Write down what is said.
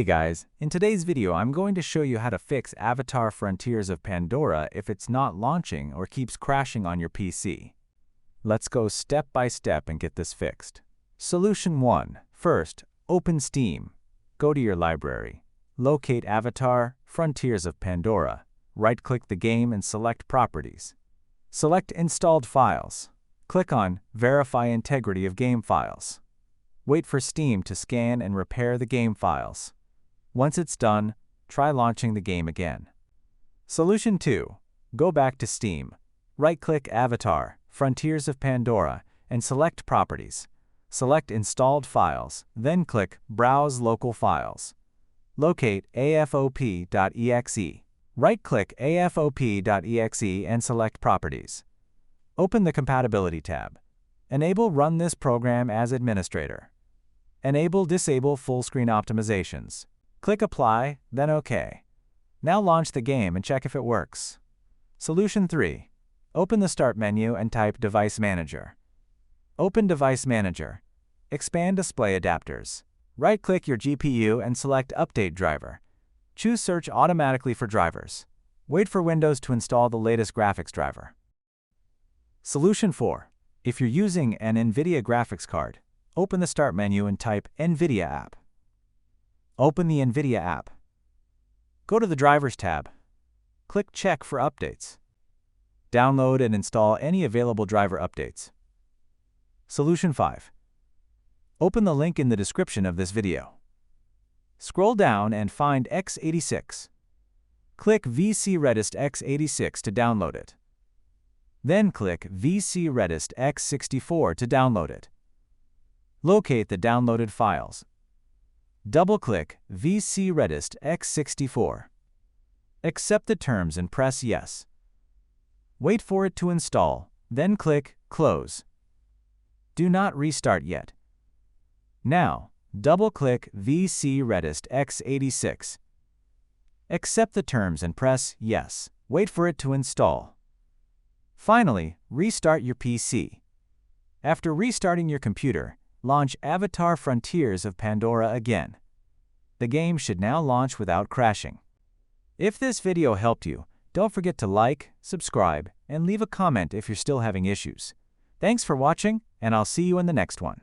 Hey guys, in today's video I'm going to show you how to fix Avatar Frontiers of Pandora if it's not launching or keeps crashing on your PC. Let's go step by step and get this fixed. Solution 1. First, open Steam. Go to your library. Locate Avatar Frontiers of Pandora. Right-click the game and select Properties. Select Installed Files. Click on Verify Integrity of Game Files. Wait for Steam to scan and repair the game files. Once it's done, try launching the game again. Solution 2. Go back to Steam. Right-click Avatar Frontiers of Pandora and select Properties. Select Installed Files, then click Browse Local Files. Locate afop.exe. Right-click afop.exe and select Properties. Open the Compatibility tab. Enable Run this program as administrator. Enable/disable full screen optimizations. Click Apply, then OK. Now launch the game and check if it works. Solution 3. Open the Start menu and type Device Manager. Open Device Manager. Expand Display Adapters. Right-click your GPU and select Update Driver. Choose Search automatically for drivers. Wait for Windows to install the latest graphics driver. Solution 4. If you're using an NVIDIA graphics card, open the Start menu and type NVIDIA app. Open the NVIDIA app. Go to the Drivers tab. Click Check for updates. Download and install any available driver updates. Solution 5. Open the link in the description of this video. Scroll down and find x86. Click VC Redist x86 to download it. Then click VC Redist x64 to download it. Locate the downloaded files. Double-click VC Redist x64. Accept the terms and press Yes. Wait for it to install, then click Close. Do not restart yet. Now, double-click VC Redist x86. Accept the terms and press Yes. Wait for it to install. Finally, restart your PC. After restarting your computer, launch Avatar Frontiers of Pandora again. The game should now launch without crashing. If this video helped you, don't forget to like, subscribe, and leave a comment if you're still having issues. Thanks for watching, and I'll see you in the next one.